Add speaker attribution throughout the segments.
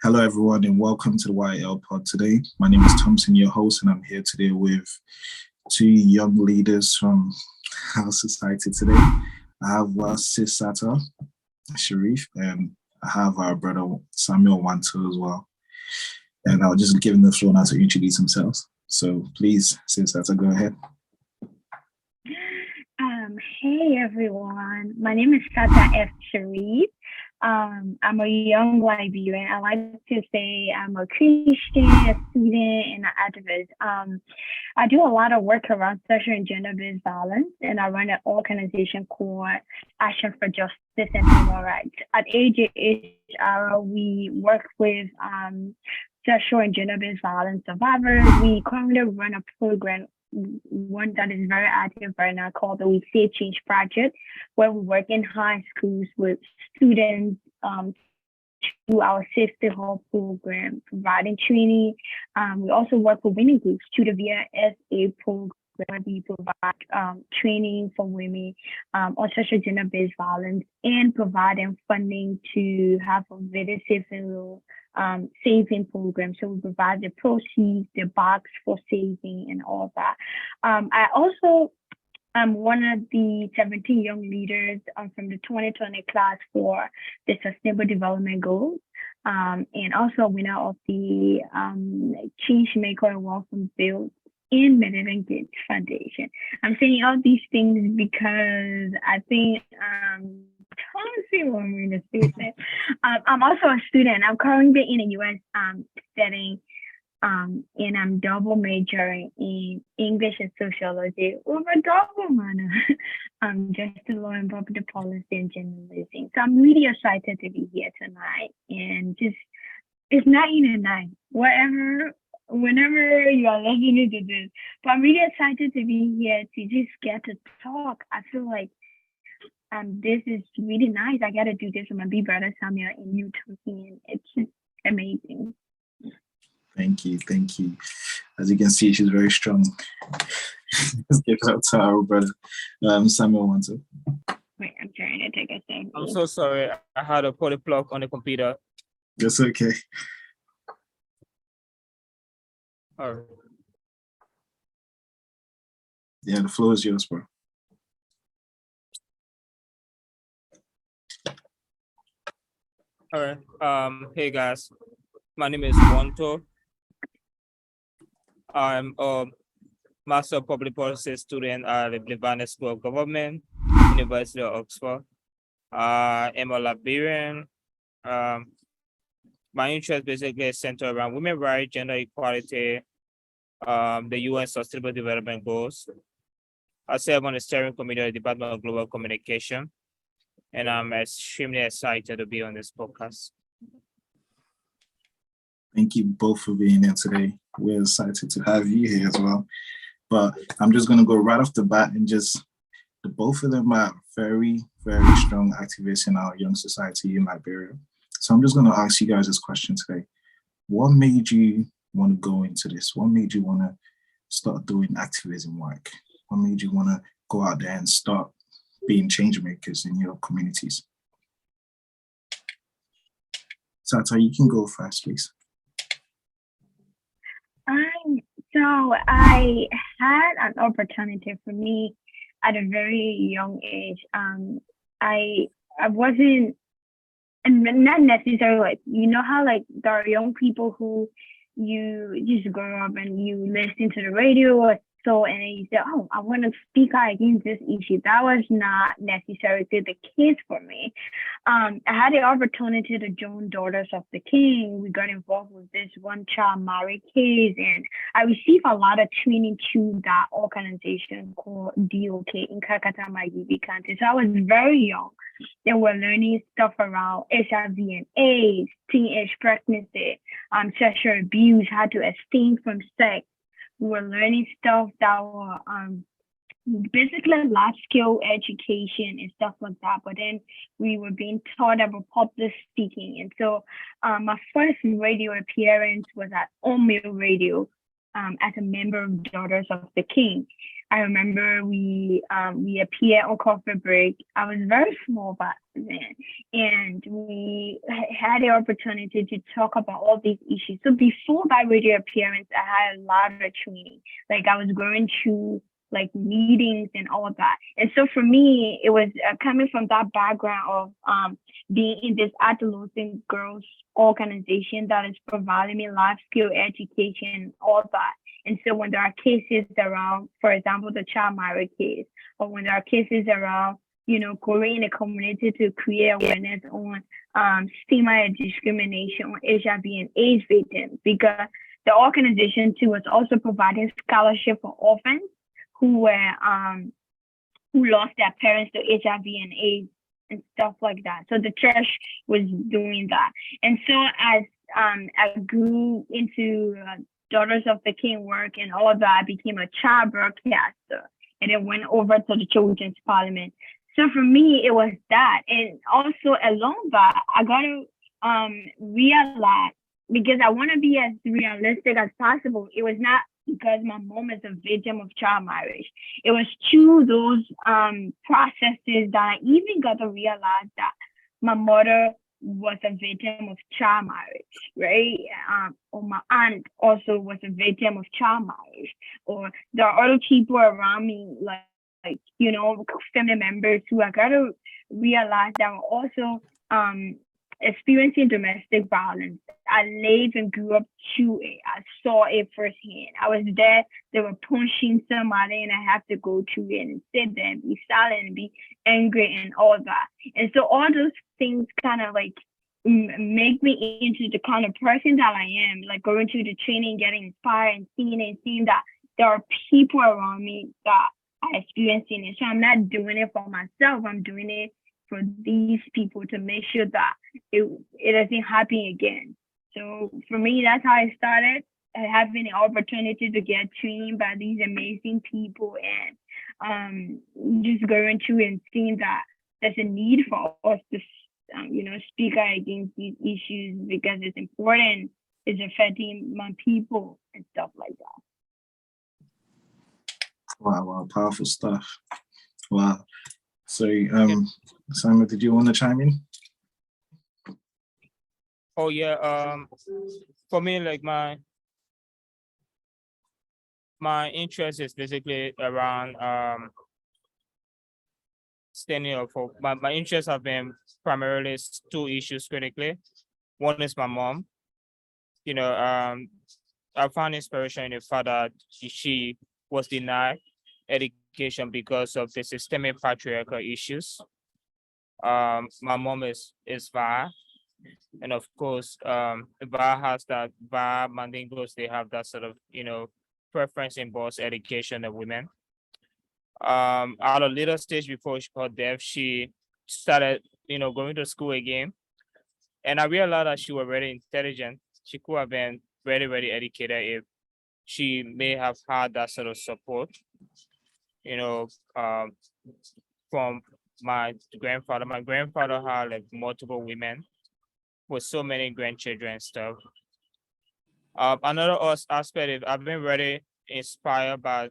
Speaker 1: Hello, everyone, and welcome to the YAL pod today. My name is Thompson, your host, and I'm here today with two young leaders from our society today. I have Ms Satta A, and I have our brother Samuel Wantoe as well. And I'll just give them the floor now to introduce themselves. So please, Ms Satta, go ahead.
Speaker 2: Hey everyone, my name is Satta A. I'm a young Liberian. I like to say I'm a Christian, a student, and an activist. I do a lot of work around sexual and gender-based violence, and I run an organization called Action for Justice and Human Rights. At AJHR, we work with sexual and gender-based violence survivors. We currently run a program, one that is very active right now, called the We Say Change Project, where we work in high schools with students through our Safety Hall program, providing training. We also work with women groups through the VSA program, where we provide training for women on sexual gender-based violence and providing funding to have a very safe and saving program. So we provide the proceeds, the box for saving, and all that. I also am one of the 17 young leaders from the 2020 class for the Sustainable Development Goals, and also a winner of the Changemaker Award from Bill and Melinda Gates Foundation. I'm saying all these things because I think I'm also a student. I'm currently in the U.S. Studying, and I'm double majoring in English and sociology over double minor. Just to learn public policy and journalism. So I'm really excited to be here tonight, and just it's 9 at night. Whenever you are listening to this, but I'm really excited to be here to just get to talk. I feel like this is really nice. I got to do this with my big brother Samuel and you talking. It's just amazing.
Speaker 1: Thank you. As you can see, she's very strong. Let's give it up to our brother Samuel Wantoe.
Speaker 2: Wait, I'm trying to take a thing.
Speaker 3: I'm so sorry. I had a poly plug on the computer.
Speaker 1: That's okay.
Speaker 3: All right.
Speaker 1: Yeah, the floor is yours, bro.
Speaker 3: All right. Hey guys, my name is Wantoe. I'm a Master of Public Policy student at the Liberia School of Government, University of Oxford. I'm a Liberian. My interest basically is centered around women's rights, gender equality, the UN Sustainable Development Goals. I serve on the steering committee of the Department of Global Communication, and I'm extremely excited to be on this podcast.
Speaker 1: Thank you both for being here today. We're excited to have you here as well. But I'm just going to go right off the bat and the both of them are very, very strong activists in our young society in Liberia. So I'm just going to ask you guys this question today. What made you want to go into this? What made you want to start doing activism work? What made you want to go out there and start being change makers in your communities? Satta, you can go first, please.
Speaker 2: So I had an opportunity for me at a very young age. I wasn't, and not necessarily like, you know how like there are young people who you just grow up and you listen to the radio or so, and then you say, oh, I want to speak out against this issue. That was not necessarily the case for me. I had the opportunity to join Daughters of the King. We got involved with this one child marriage case, and I received a lot of training through that organization called DOK in Kakata Magibi County. So I was very young, and we're learning stuff around HIV and AIDS, teenage pregnancy, sexual abuse, how to abstain from sex. We were learning stuff that were basically large scale education and stuff like that. But then we were being taught about public speaking. And so my first radio appearance was at All Male Radio as a member of Daughters of the King. I remember we appeared on coffee break. I was very small back then, and we had the opportunity to talk about all these issues. So before my radio appearance, I had a lot of training. Like I was going through like meetings and all that. And so for me, it was coming from that background of being in this adolescent girls organization that is providing me life skill education, all that. And so when there are cases around, for example, the child marriage case, or when there are cases around, going in the community to create awareness on stigma and discrimination on HIV and AIDS victims, because the organization too was also providing scholarship for orphans who were who lost their parents to HIV and AIDS and stuff like that. So the church was doing that. And so as I grew into Daughters of the King work and all of that, I became a child broadcaster and then went over to the Children's Parliament. So for me, it was that. And also along that, I got to realize, because I want to be as realistic as possible, it was not because my mom is a victim of child marriage. It was through those processes that I even got to realize that my mother was a victim of child marriage, right? Or my aunt also was a victim of child marriage. Or there are other people around me, like family members who I got to realize that were also experiencing domestic violence. I lived and grew up through it. I saw it firsthand. I was there. They were punching somebody, and I have to go through it and sit there and be silent and be angry and all that. And so all those things kind of like make me into the kind of person that I am. Like going to the training, getting inspired, and seeing that there are people around me that are experiencing it. So I'm not doing it for myself. I'm doing it for these people to make sure that it doesn't happen again. So for me, that's how I started, having the opportunity to get trained by these amazing people and just going through and seeing that there's a need for us to, speak out against these issues because it's important, it's affecting my people and stuff like that.
Speaker 1: Wow, powerful stuff. Wow. So, Simon, did you want to chime in?
Speaker 3: Oh yeah. For me, like my interest is basically around standing up for my interests have been primarily two issues critically. One is my mom. I found inspiration in the fact that she was denied education because of the systemic patriarchal issues. My mom is VA, and of course, VA has that VA Mandingos, they have that sort of preference in both education of women. At a later stage before she got deaf, she started going to school again, and I realized that she was very intelligent. She could have been very, very educated if she may have had that sort of support, from my grandfather. My grandfather had like multiple women with so many grandchildren and stuff. Another aspect is I've been very inspired by,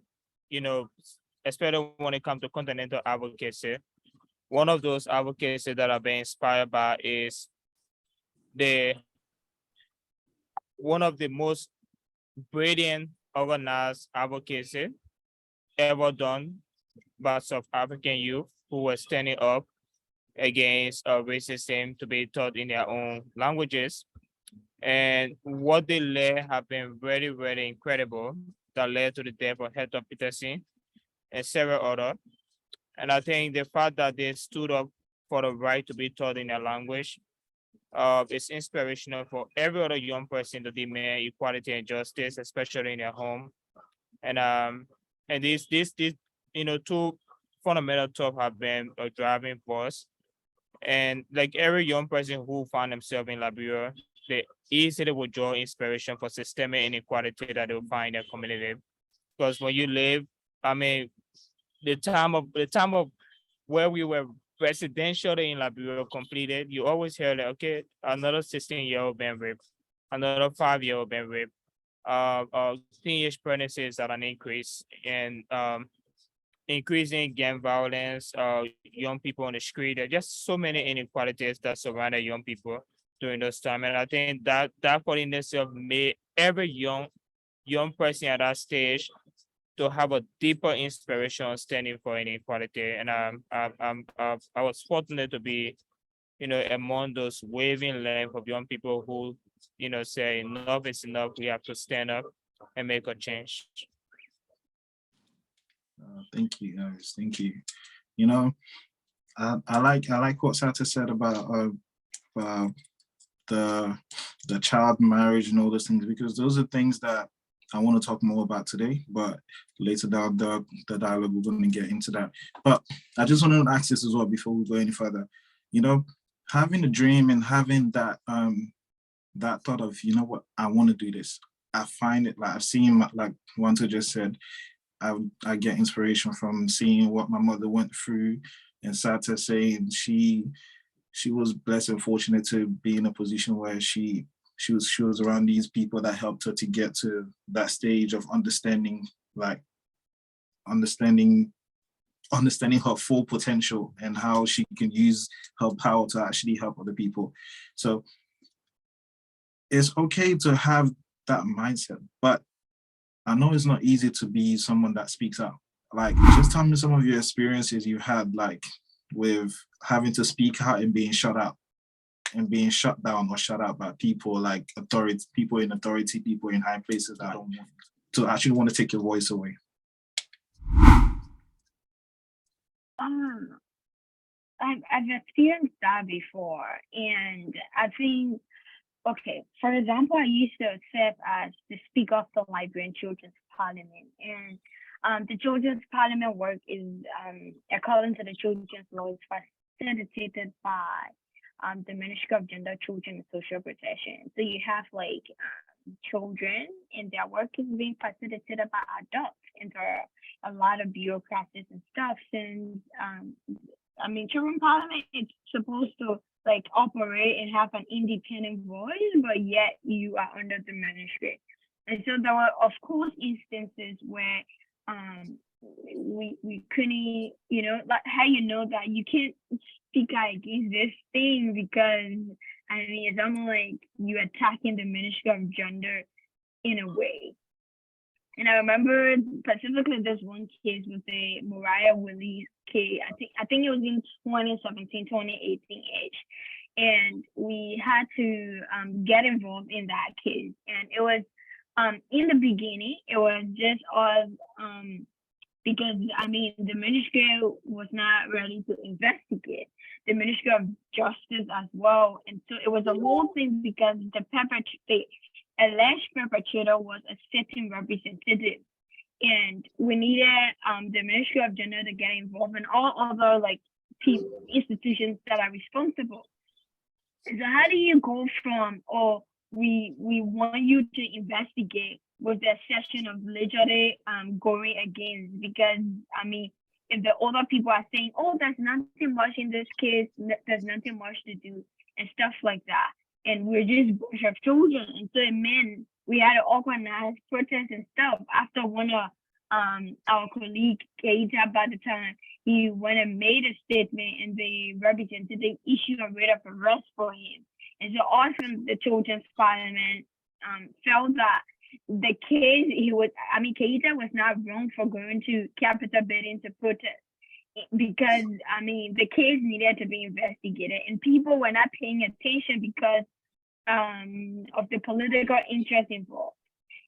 Speaker 3: especially when it comes to continental advocacy. One of those advocacy that I've been inspired by is one of the most brilliant organized advocacy ever done by South African youth who were standing up against racism to be taught in their own languages. And what they led have been very, very incredible, that led to the death of Hector Peterson and several others. And I think the fact that they stood up for the right to be taught in their language is inspirational for every other young person to demand equality and justice, especially in their home. And these two fundamental thoughts have been a driving force. And like every young person who found themselves in Liberia, they easily would draw inspiration for systemic inequality that they will find in their community. Because when you live, I mean, the time of where we were residentially in Liberia completed, you always hear like, okay, another 16-year-old been raped, another 5-year-old been raped, teenage pregnancies at an increase, and increasing gang violence, young people on the street. There are just so many inequalities that surround young people during those time. And I think that for in itself made every young person at that stage to have a deeper inspiration standing for inequality. And I was fortunate to be, among those waving length of young people who, say enough is enough. We have to stand up and make a change.
Speaker 1: Thank you, guys. Thank you. You know, I like what Satta said about the child marriage and all those things, because those are things that I want to talk more about today, but later down the dialogue, we're going to get into that. But I just want to ask this as well before we go any further. Having a dream and having that that thought of, what, I want to do this. I find it, like I've seen, like Wantoe just said, I get inspiration from seeing what my mother went through, and Satta saying she was blessed and fortunate to be in a position where she was around these people that helped her to get to that stage of understanding her full potential and how she can use her power to actually help other people. So it's okay to have that mindset, but I know it's not easy to be someone that speaks out. Like, just tell me some of your experiences you had, like with having to speak out and being shut out and being shut down or shut out by people like people in authority, people in high places that don't want to actually want to take your voice away.
Speaker 2: I've experienced that before, and I think, okay, for example, I used to serve as the Speaker of the Liberian Children's Parliament, and the Children's Parliament work is, according to the Children's Law, is facilitated by the Ministry of Gender, Children, and Social Protection. So you have like children, and their work is being facilitated by adults, and there are a lot of bureaucracies and stuff. Since Children's Parliament is supposed to like operate and have an independent voice, but yet you are under the ministry. And so there were, of course, instances where we couldn't, like how that you can't speak out against this thing because it's almost like you attacking the Ministry of Gender in a way. And I remember specifically this one case with the Mariah Willis case. I think it was in 2017, 2018 age. And we had to get involved in that case. And it was in the beginning, it was just us because the ministry was not ready to investigate. The Ministry of Justice as well. And so it was a whole thing because the alleged perpetrator was a certain representative. And we needed the Ministry of Gender to get involved and all other like institutions that are responsible. So how do you go from, we want you to investigate with the session of literally going against, because if the other people are saying, there's nothing much in this case, there's nothing much to do and stuff like that, and we're just a bunch of children, and so it meant we had to organize protests and stuff. After one of our colleague Keita, by the time he went and made a statement, and the representative issued a writ of arrest for him. And so also the Children's Parliament felt that the case Keita was not wrong for going to Capitol building to protest, because the case needed to be investigated, and people were not paying attention because of the political interest involved.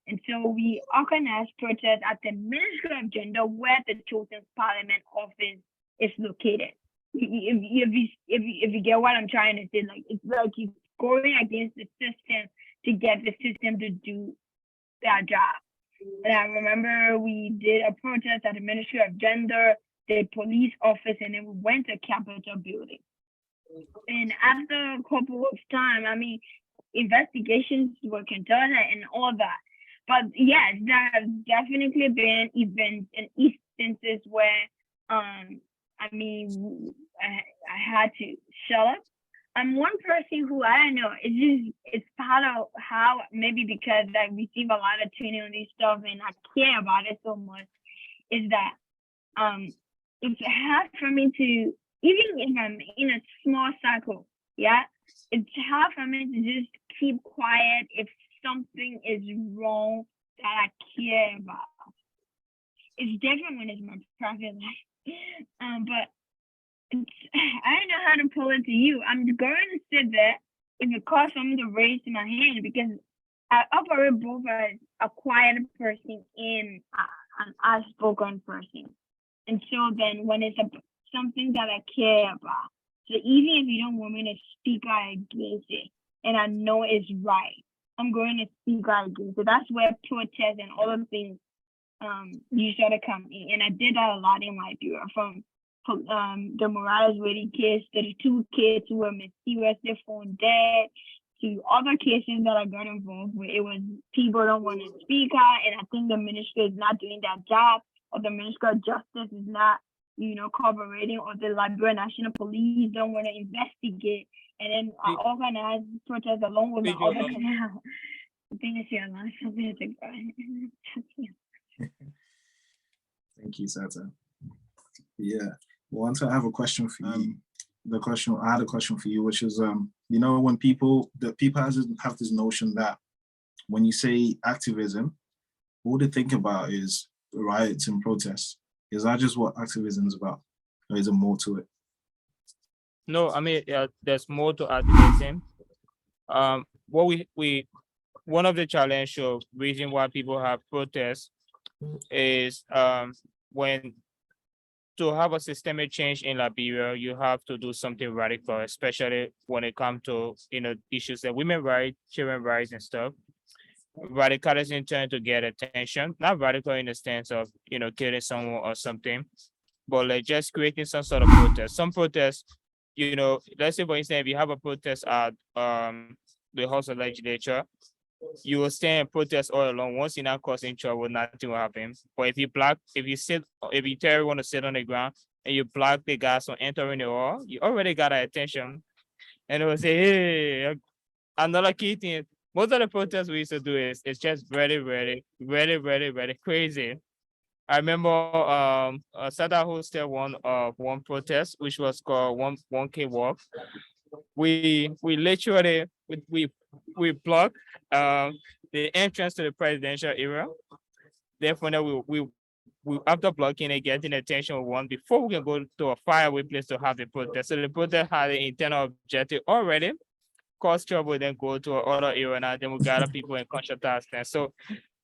Speaker 2: And so we organized protests at the Ministry of Gender, where the Children's Parliament office is located. If you get what I'm trying to say, like it's like you're going against the system to get the system to do their job. And I remember we did a protest at the Ministry of Gender, the police office, and then we went to Capitol building. And after a couple of time, investigations were conducted and all that. But yes, there have definitely been events and instances where I had to shut up. I'm one person who, I don't know, it's part of how, maybe because I receive a lot of training on this stuff and I care about it so much, is that it's hard for me to, even if I'm in a small circle, yeah, it's hard for me to just keep quiet if something is wrong that I care about. It's different when it's my private life. But it's, I don't know how to pull it to you. I'm going to sit there if it costs for me to raise my hand, because I operate both as a quiet person and an outspoken person. And so then when it's something that I care about, so even if you don't want me to speak out against it, and I know it's right, I'm going to speak out against it. That's where protests and all of things you sort of come in. And I did that a lot in Liberia, from the Morales Wady case to the 2 kids who were mysteriously found dead, to other cases that I got involved with. It was people don't want to speak out, and I think the ministry is not doing that job, or the Ministry of Justice is not, cooperating, or the Liberian National Police don't want to investigate, and then I organize protests along with my other canal. I think it's your last something to go.
Speaker 1: Thank you, Satta. Yeah, Wantoe, I have a question for you. I had a question for you, which is, when people have this notion that when you say activism, all they think about is riots and protests. Is that just what activism is about, or is there more to it?
Speaker 3: No, I mean, there's more to activism. What we one of the challenge or reason why people have protests is when to have a systemic change in Liberia, you have to do something radical, especially when it comes to issues like women's rights, children's rights, and stuff. Radicalism trying to get attention, not radical in the sense of killing someone or something, but like just creating some sort of protest. Some protests, let's say for instance, if you have a protest at the House of Legislature, you will stand and protest all along. Once you're not causing trouble, nothing will happen. But if you tell everyone to sit on the ground and you block the guys from entering the hall, you already got our attention. And it will say, hey, another key thing. Most of the protests we used to do is it's just very, very, very, very, very crazy. I remember Satta hosted one protest, which was called 1K walk. We literally we blocked the entrance to the presidential area. Therefore, we after blocking and getting attention we want before we can go to a faraway place to have the protest. So the protest had an internal objective already, cause trouble, then go to another area, and then we gather people and contrast. And so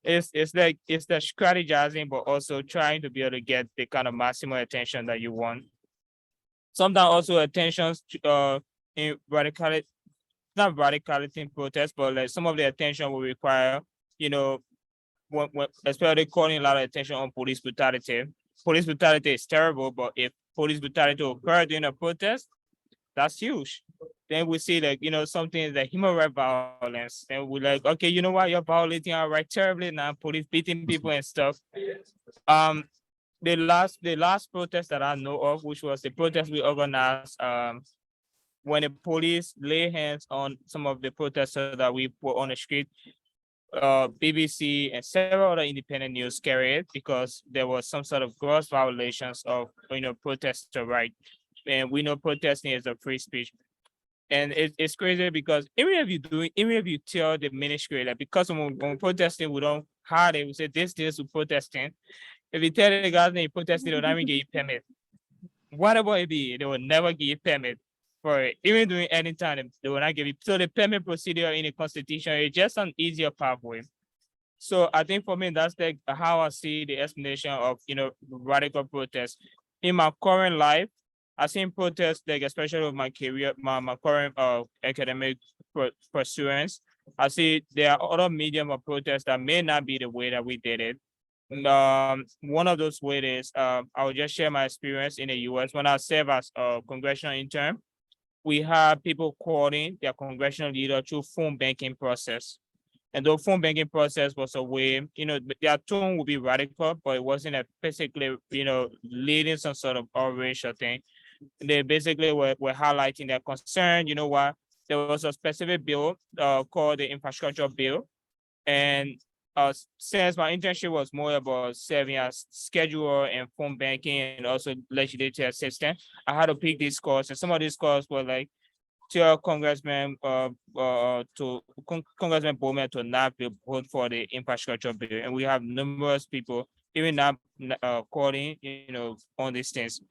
Speaker 3: it's the strategizing, but also trying to be able to get the kind of maximum attention that you want. Sometimes also attentions in radicality, not radicality in protest, but like some of the attention will require, when especially calling a lot of attention on police brutality. Police brutality is terrible, but if police brutality occurred during a protest, that's huge. Then we see like, something like human rights violence. And we're like, okay, you know what, you're violating our right terribly now, police beating people and stuff. The last protest that I know of, which was the protest we organized when the police lay hands on some of the protesters that we put on the street, BBC and several other independent news carried it because there was some sort of gross violations of protester right. And we know protesting is a free speech. And it's crazy because even if you tell the ministry, like, because when protesting, we don't hide it, we say this we're protesting. If you tell the guys that you protesting, they'll not even give you permit. Whatever it be, they will never give you permit for it. Even during any time, they will not give you. So the permit procedure in the constitution is just an easier pathway. So I think for me, that's like how I see the explanation of radical protest. In my current life, I've seen protests, like especially with my career, my current academic pursuance. I see there are other medium of protest that may not be the way that we did it. One of those ways is I will just share my experience in the US. When I serve as a congressional intern, we have people calling their congressional leader through phone banking process. And the phone banking process was a way, their tone would be radical, but it wasn't a basically, leading some sort of outrage or thing. They basically were highlighting their concern. You know what? There was a specific bill called the infrastructure bill. And since my internship was more about serving as scheduler and phone banking and also legislative assistant, I had to pick these courses. And some of these courses were like tell Congressman Congressman Bowman to not be vote for the infrastructure bill, and we have numerous people even now calling, on these things.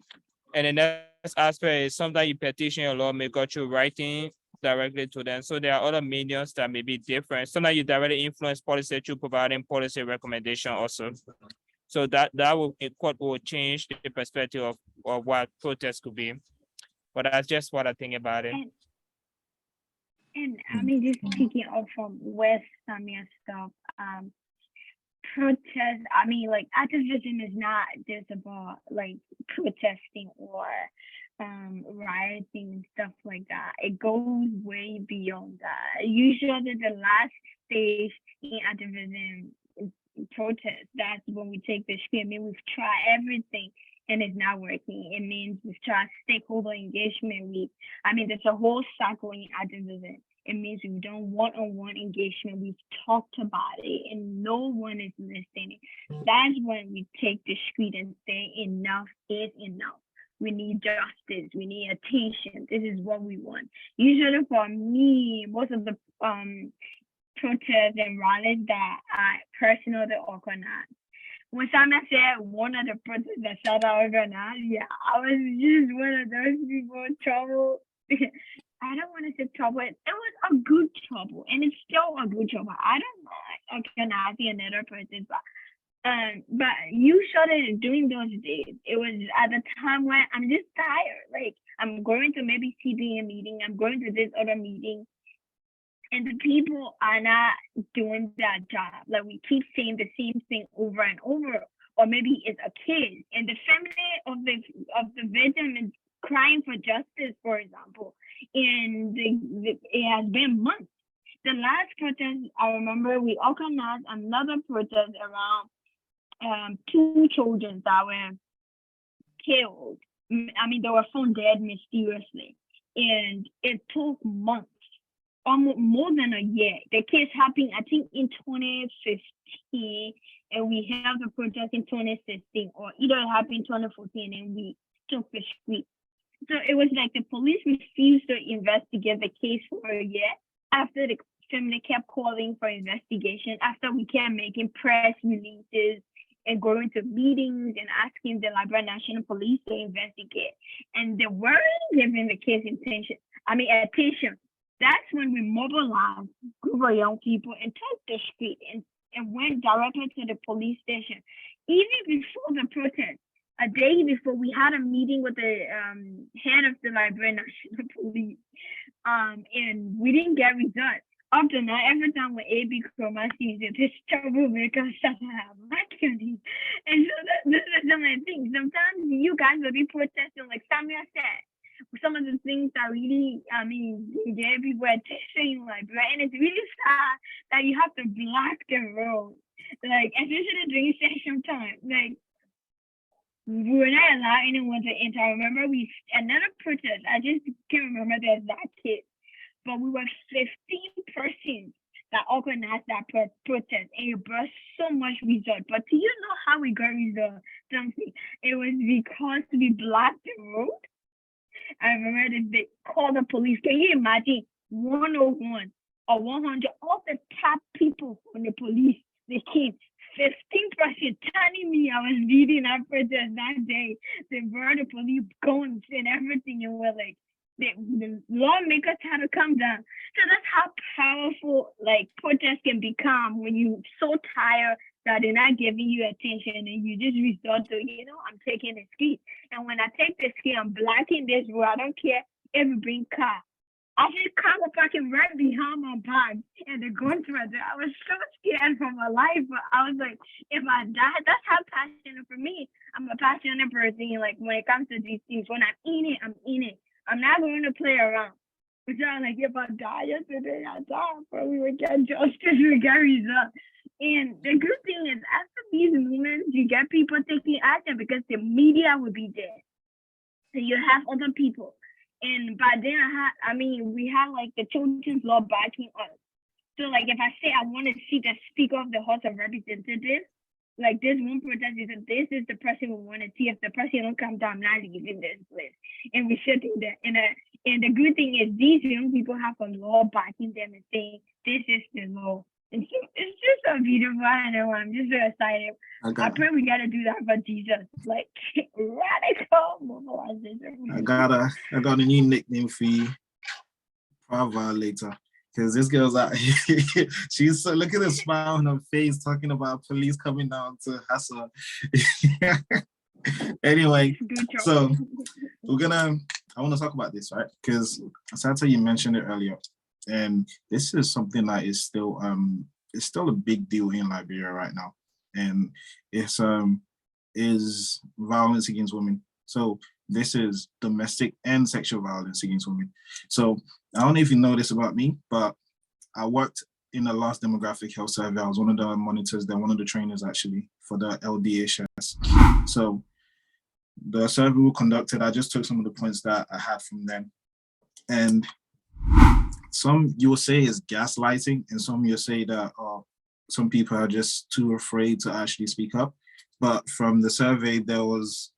Speaker 3: And the next aspect is sometimes you petition your lawmaker through writing directly to them. So there are other mediums that may be different. Sometimes you directly influence policy through providing policy recommendation also. So that will change the perspective of what protests could be. But that's just what I think about it.
Speaker 2: And I mean, just picking up from West Samia stuff, protest, I mean, like activism is not just about like protesting or rioting and stuff like that. It goes way beyond that. Usually the last stage in activism is protest. That's when we take the street. I mean, we've tried everything and it's not working. It means we've tried stakeholder engagement. There's a whole cycle in activism. It means we've done one-on-one engagement. We've talked about it and no one is listening. That's when we take the street and say enough is enough. We need justice. We need attention. This is what we want. Usually for me, most of the protests and rallies that I personally organize, when Simon said one of the protests that Satta organized, yeah, I was just one of those people in trouble. I don't want to say trouble. It was a good trouble, and it's still a good trouble. I don't mind organizing another protest, but you started doing those days. It was at the time when I'm just tired. Like I'm going to maybe CBA meeting, I'm going to this other meeting, and the people are not doing that job. Like we keep saying the same thing over and over, or maybe it's a kid and the family of the victim is crying for justice, for example, and it has been months. The last protest, I remember we organized another protest around 2 children that were killed. I mean, they were found dead mysteriously, and it took months. Almost more than a year. The case happened, I think, in 2015, and we held the protest in 2016, or either it happened in 2014 and we took the street. So it was like the police refused to investigate the case for a year after the family kept calling for investigation, after we kept making press releases and going to meetings and asking the Liberia National Police to investigate. And they weren't giving the case attention. That's when we mobilized a group of young people and took the street and went directly to the police station. Even before the protest, a day before, we had a meeting with the head of the Liberia National Police, and we didn't get results. Up to now, every time when AB Chroma sees it, this troublemaker starts to have masculinity. And so this is some of the things. Sometimes you guys will be protesting, like Samia said, some of the things that really, get people attention, like, right? And it's really sad that you have to block the road, like, especially during session time. Like, we were not allowed anyone to enter. I remember another protest, I just can't remember the exact case, but we were 15 persons that organized that protest, and it brought so much result. But do you know how we got result? Something. It was because we blocked the road. I remember they called the police. Can you imagine 101 or 100, all the top people from the police, they came. 15 persons telling me I was leading that protest that day. They brought the police guns and everything, and we're like, the lawmakers had to come down. So that's how powerful like protests can become when you're so tired that they're not giving you attention and you just resort to, I'm taking the street. And when I take the street, I'm blocking this road. I don't care if we bring car. I just car was parking right behind my back and the guns were there. I was so scared for my life, but I was like, if I die, that's how passionate for me. I'm a passionate person. Like when it comes to these things, when I'm in it, I'm in it. I'm not going to play around. So like if I die yesterday, I die, but we will get justice, we get results. And the good thing is after these movements, you get people taking action because the media will be there. So you have other people. And by then we had like the children's law backing us. So like if I say I want to see the Speaker of the House of Representatives, like this one protest is that this is the person we want to see. If the person don't come down, I'm not leaving this place. And we're sitting there. And the good thing is these young people have a law backing them and saying this is the law. It's just so beautiful. I know. I'm just so excited. I pray we gotta do that for Jesus, like radical mobilization.
Speaker 1: I got a new nickname for you, Proud Violator, because this girl's out here. She's so, look at the smile on her face talking about police coming down to hassle. Anyway, so I want to talk about this, right? Because Satta, you mentioned it earlier, and this is something that is still a big deal in Liberia right now, and it's is violence against women. So this is domestic and sexual violence against women. So I don't know if you know this about me, but I worked in the last demographic health survey. I was one of the monitors there, one of the trainers actually for the LDHS. So the survey we conducted, I just took some of the points that I had from them. And some you will say is gaslighting, and some you'll say that some people are just too afraid to actually speak up. But from the survey, there was,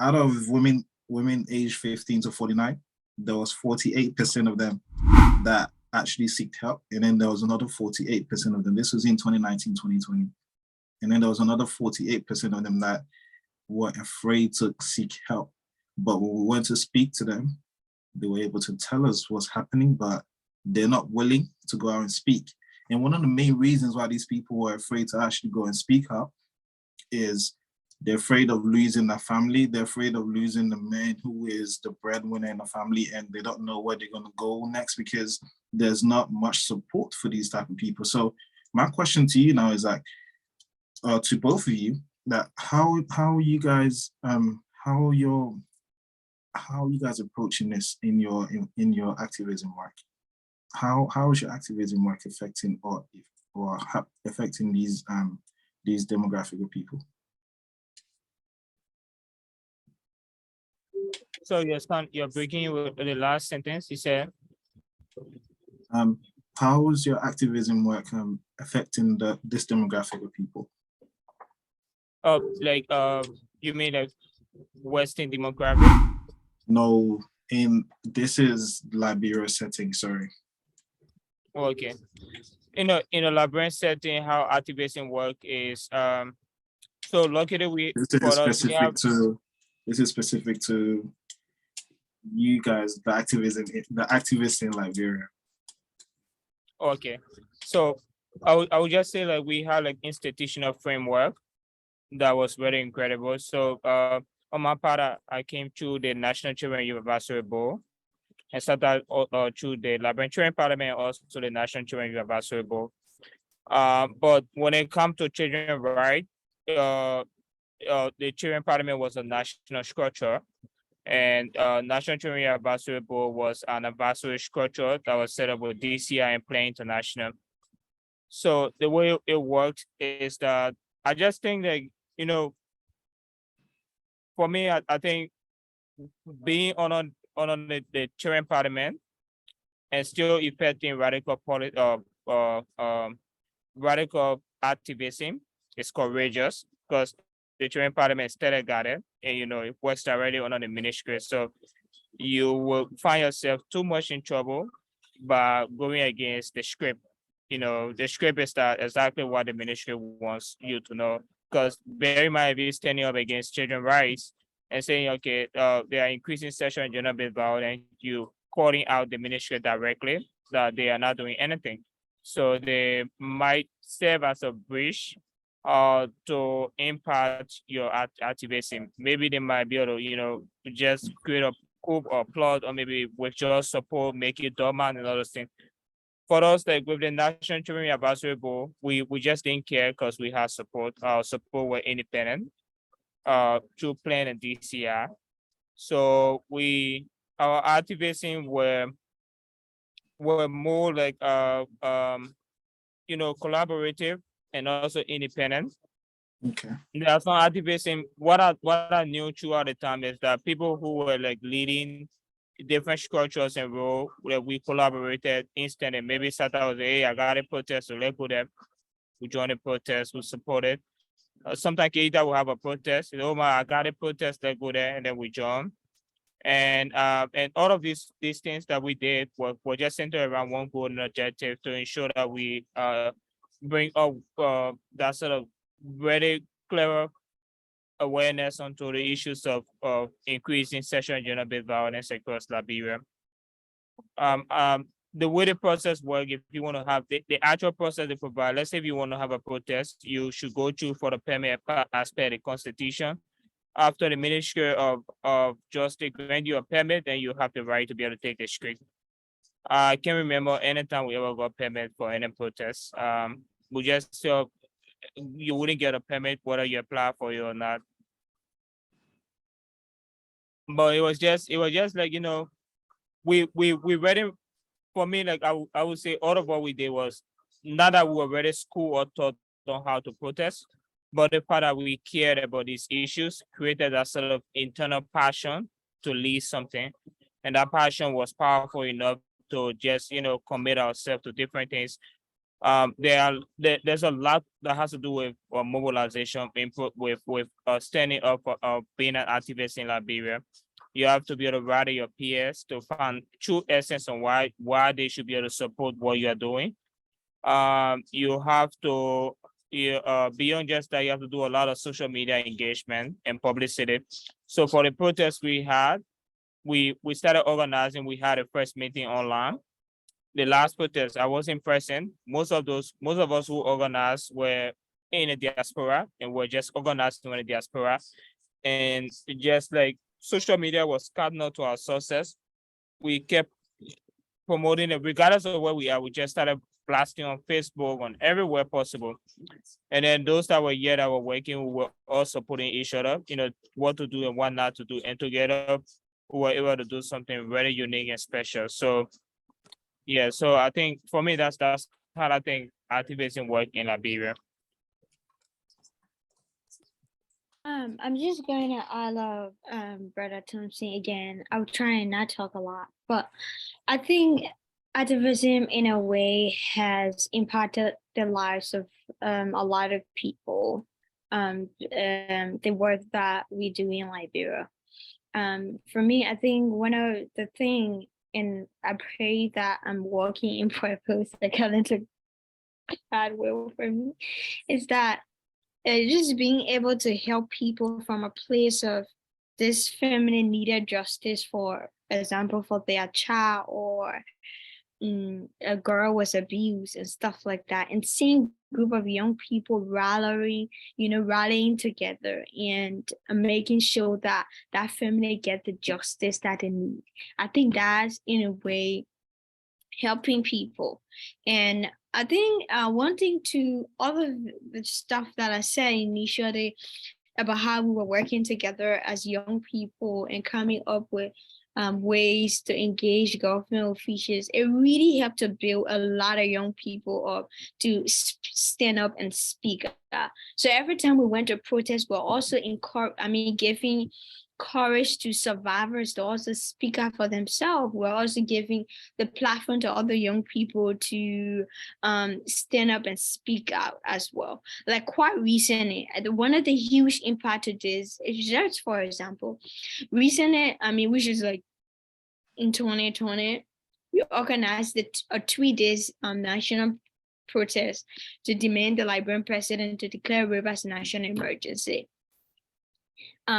Speaker 1: out of women aged 15 to 49, there was 48% of them that actually seeked help. And then there was another 48% of them. This was in 2019, 2020. And then there was another 48% of them that were afraid to seek help. But when we went to speak to them, they were able to tell us what's happening, but they're not willing to go out and speak. And one of the main reasons why these people were afraid to actually go and speak up is they're afraid of losing their family. They're afraid of losing the man who is the breadwinner in the family, and they don't know where they're going to go next because there's not much support for these type of people. So my question to you now is like, to both of you, that how you guys approaching this in your activism work? How is your activism work affecting or affecting these demographic of people?
Speaker 3: So you're breaking with the last sentence you said.
Speaker 1: How is your activism work affecting this demographic of people?
Speaker 3: Like you mean like Western demographic?
Speaker 1: No, this is Liberia setting. Sorry.
Speaker 3: Oh, okay. In a Liberian setting, how activism work is so luckily this
Speaker 1: is specific to you guys, the activists in Liberia.
Speaker 3: Okay, so I would just say like we had like institutional framework that was very incredible. So on my part, I came to the National Children Youth Advisory Board and started through the Liberian Parliament, also the National Children Youth Advisory Board. But when it comes to children's rights, the Children Parliament was a national structure, and National Children Youth Advisory Board was an advisory structure that was set up with DCI and Plan International. So the way it works is that I just think that, you know, for me, I think being on the Children Parliament and still effecting radical activism is courageous, because the Children Parliament still got it, and you know it works directly on the ministry. So you will find yourself too much in trouble by going against the script. You know, the script is that exactly what the ministry wants you to know. Because bear in mind, if you're standing up against children's rights and saying, okay, they are increasing sexual and gender-based violence, you calling out the ministry directly that they are not doing anything. So they might serve as a bridge to impact your activism. Maybe they might be able to, you know, just create a coup or plot, or maybe withdraw support, make it dormant and all those things. For us, like with the National Children Advisory Board, we just didn't care because we had support. Our support were independent through Plan and DCI. So our activism were more like you know, collaborative and also independent.
Speaker 1: Okay.
Speaker 3: There's no activism. What I knew throughout the time is that people who were like leading different structures and role where we collaborated instantly. Maybe Satta was, hey, I got a protest, so let's go there. We joined the protest, we supported. Sometimes Keita will have a protest. Oh my, I got a protest, let's go there, and then we join. And all of these things that we did were just centered around one goal and objective to ensure that we bring up that sort of very clever awareness onto the issues of increasing sexual and gender-based violence across Liberia. The way the process works, if you want to have the actual process they provide, let's say if you want to have a protest, you should go through for the permit as per the Constitution. After the Ministry of Justice grant you a permit, then you have the right to be able to take the street. I can't remember any time we ever got permit for any protest. We just you wouldn't get a permit whether you apply for it or not. But it was just like, you know, we ready. For me, like I would say all of what we did was not that we were very schooled or taught on how to protest, but the fact that we cared about these issues created a sort of internal passion to lead something. And that passion was powerful enough to just, you know, commit ourselves to different things. There's a lot that has to do with mobilization, input with standing up for being an activist in Liberia. You have to be able to rally your peers to find true essence on why they should be able to support what you are doing. You have to beyond just that, you have to do a lot of social media engagement and publicity. So for the protests we had, we started organizing. We had a first meeting online. The last protest, I was in person. Most of us who organized were in the diaspora and were just organized in the diaspora. And just like social media was cardinal to our success, we kept promoting it regardless of where we are. We just started blasting on Facebook, on everywhere possible. And then those that were here that were working, we were all supporting each other, you know, what to do and what not to do. And together we were able to do something very unique and special. So yeah, so I think for me, that's how I think activism work in Liberia.
Speaker 4: I'm just going to I love Brother Thompson again. I'll try and not talk a lot, but I think activism in a way has impacted the lives of a lot of people. The work that we do in Liberia. For me, I think one of the thing, and I pray that I'm working in purpose according to God will for me, is that just being able to help people from a place of this feminine needed justice, for example, for their child or a girl was abused and stuff like that, and seeing a group of young people rallying together and making sure that that family get the justice that they need. I think that's in a way helping people. And I think one thing to all of the stuff that I said initially about how we were working together as young people and coming up with ways to engage government officials, it really helped to build a lot of young people up to stand up and speak up. So every time we went to protest, we're also giving courage to survivors to also speak up for themselves. We're also giving the platform to other young people to stand up and speak out as well. Like quite recently, one of the huge impact of this is just, for example, recently, which is like in 2020, we organized a 3 days national protest to demand the Liberian president to declare rape as a national emergency.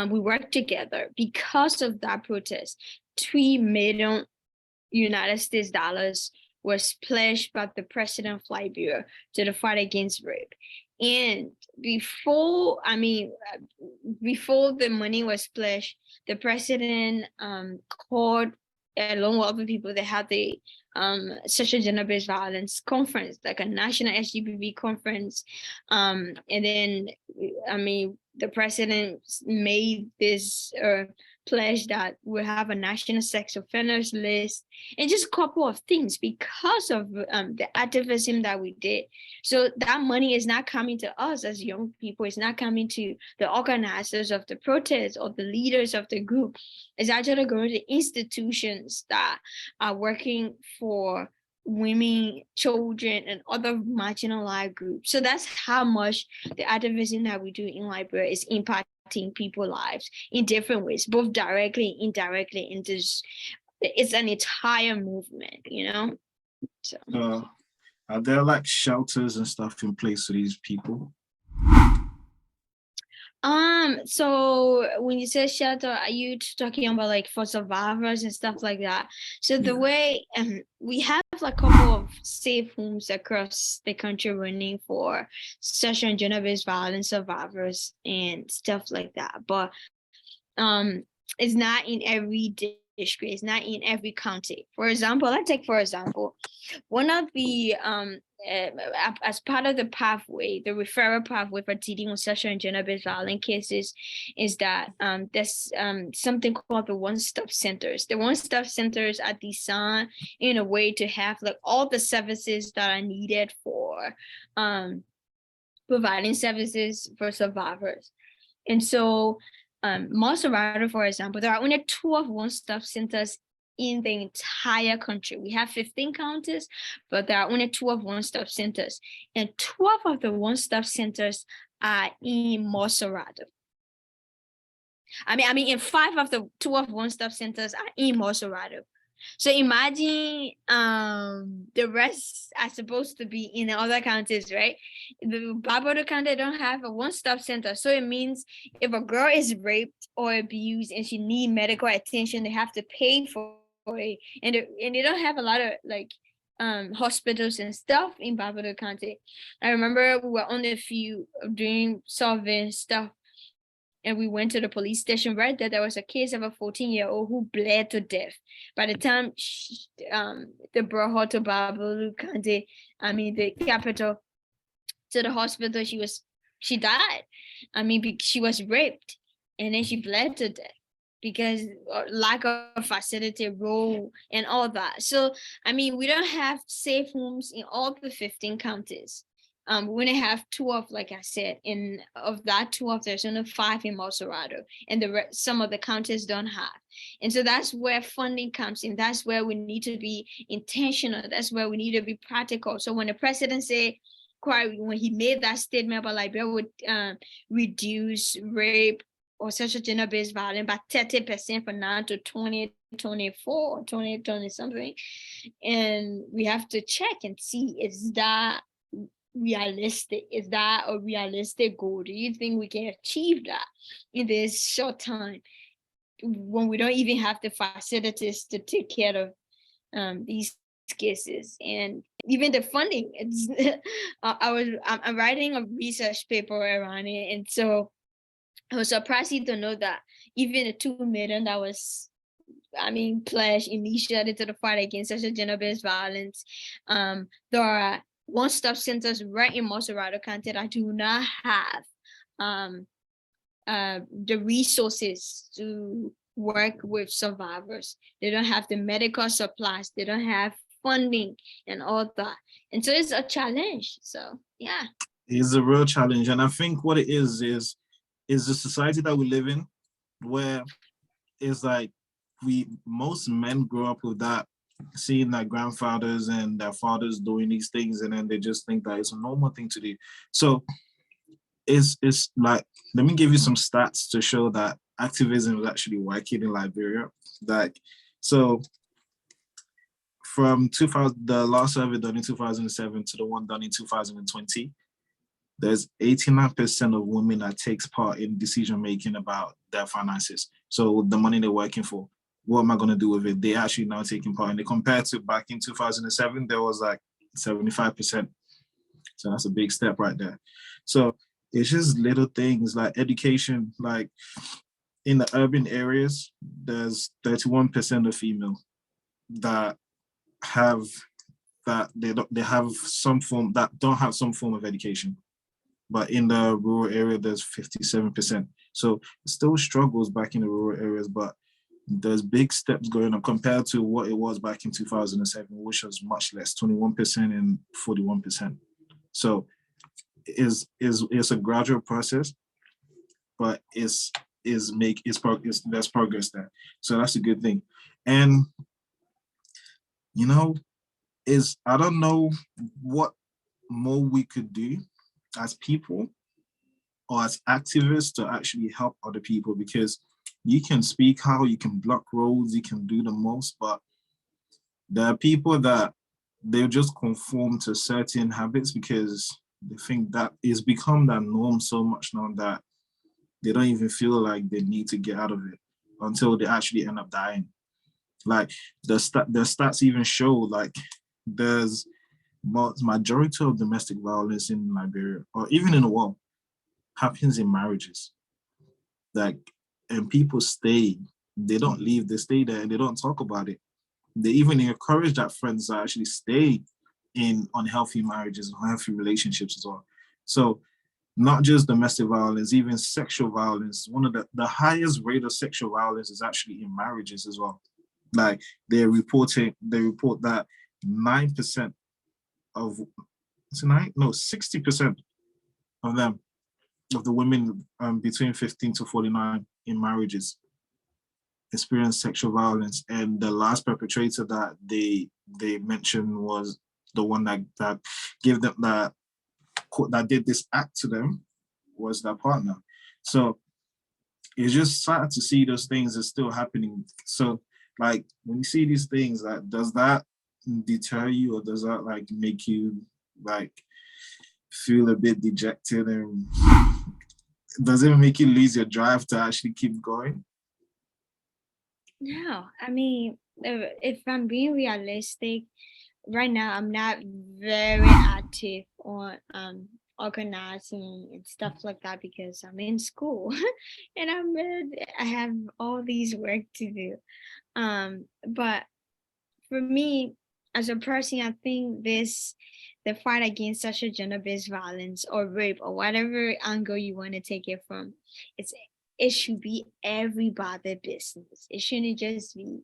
Speaker 4: We worked together. Because of that protest, $3 million United States dollars was pledged by the president of Liberia to the fight against rape. And before the money was pledged, the president called, along with other people, they had the sexual gender-based violence conference, like a national SGBV conference. And then, the the president made this pledge that we'll have a national sex offenders list, and just a couple of things because of the activism that we did. So that money is not coming to us as young people. It's not coming to the organizers of the protest or the leaders of the group. It's actually going to institutions that are working for women, children, and other marginalized groups. So that's how much the activism that we do in Liberia is impacting people's lives in different ways, both directly, indirectly, and just it's an entire movement, you know. So
Speaker 1: are there like shelters and stuff in place for these people?
Speaker 4: So when you say shelter, are you talking about like for survivors and stuff like that? So the way we have like a couple of safe homes across the country running for sexual and gender-based violence survivors and stuff like that. But it's not in every district, it's not in every county. For example, one of the as part of the pathway, the referral pathway for dealing with sexual and gender-based violence cases is that there's something called the one-stop centers. The one-stop centers are designed in a way to have like all the services that are needed for providing services for survivors. And so Monserrato, for example, there are only 12 one-stop centers in the entire country. We have 15 counties, but there are only 12 one-stop centers. And 12 of the one-stop centers are in Monserrato. I mean, in 5 of the 12 one-stop centers are in Monserrato. So imagine the rest are supposed to be in the other counties, right? The Barbados County don't have a one-stop center. So it means if a girl is raped or abused and she needs medical attention, they have to pay for it. And they don't have a lot of like hospitals and stuff in Barbados County. I remember we were on a few doing solving stuff, and we went to the police station right there. There was a case of a 14-year-old who bled to death. By the time they brought her to Barbados County, the capital, to the hospital, she died. She was raped, and then she bled to death because lack of facility, role, and all that. So, we don't have safe homes in all the 15 counties. We only have 12, like I said, and of that 12, there's only 5 in Monserrato, and some of the counties don't have. And so that's where funding comes in. That's where we need to be intentional. That's where we need to be practical. So when the president said, when he made that statement about Liberia would reduce rape or sexual gender-based violence by 30% from now to 2024, 2020 something, and we have to check and see, is that realistic? Is that a realistic goal? Do you think we can achieve that in this short time when we don't even have the facilities to take care of these cases and even the funding? I'm writing a research paper around it, and so I was surprised to know that even the $2 million that was pledged initially to the fight against sexual gender-based violence, there are one-stop centers right in Monserrato County that do not have the resources to work with survivors. They don't have the medical supplies. They don't have funding and all that. And so it's a challenge. So, yeah.
Speaker 1: It's a real challenge. And I think what it is the society that we live in, where it's like most men grow up with that, seeing their grandfathers and their fathers doing these things, and then they just think that it's a normal thing to do. So it's like, let me give you some stats to show that activism is actually working in Liberia. So from the last survey done in 2007 to the one done in 2020, there's 89% of women that takes part in decision making about their finances. So the money they're working for, what am I going to do with it? They actually now taking part. And they compared to back in 2007, there was like 75%. So that's a big step right there. So it's just little things like education. Like in the urban areas, there's 31% of female that have some form of education. but in the rural area, there's 57%. So it still struggles back in the rural areas, but there's big steps going on compared to what it was back in 2007, which was much less, 21% and 41%. So it's a gradual process, but there's progress there. So that's a good thing. And you know, I don't know what more we could do as people or as activists to actually help other people, because you can speak how, you can block roads, you can do the most, but there are people that they just conform to certain habits because they think that it's become that norm so much now that they don't even feel like they need to get out of it until they actually end up dying. Like the stats even show like there's majority of domestic violence in Liberia or even in the world happens in marriages. Like, and people stay, they don't leave, they stay there and they don't talk about it. They even encourage that friends to actually stay in unhealthy marriages, unhealthy relationships as well. So not just domestic violence, even sexual violence. One of the highest rate of sexual violence is actually in marriages as well. Like they report that 9% of, it's 60% of them, of the women between 15 to 49 in marriages experience sexual violence. And the last perpetrator that they mentioned was the one that gave them that did this act to them was their partner. So it's just sad to see those things are still happening. So like when you see these things, like, does that deter you, or does that like make you like feel a bit dejected, and does it make you lose your drive to actually keep going?
Speaker 4: No, I mean, if I'm being realistic, right now I'm not very active on organizing and stuff like that because I'm in school and I have all these work to do. But for me, as a person, I think the fight against sexual gender-based violence or rape or whatever angle you want to take it from, it should be everybody's business. It shouldn't just be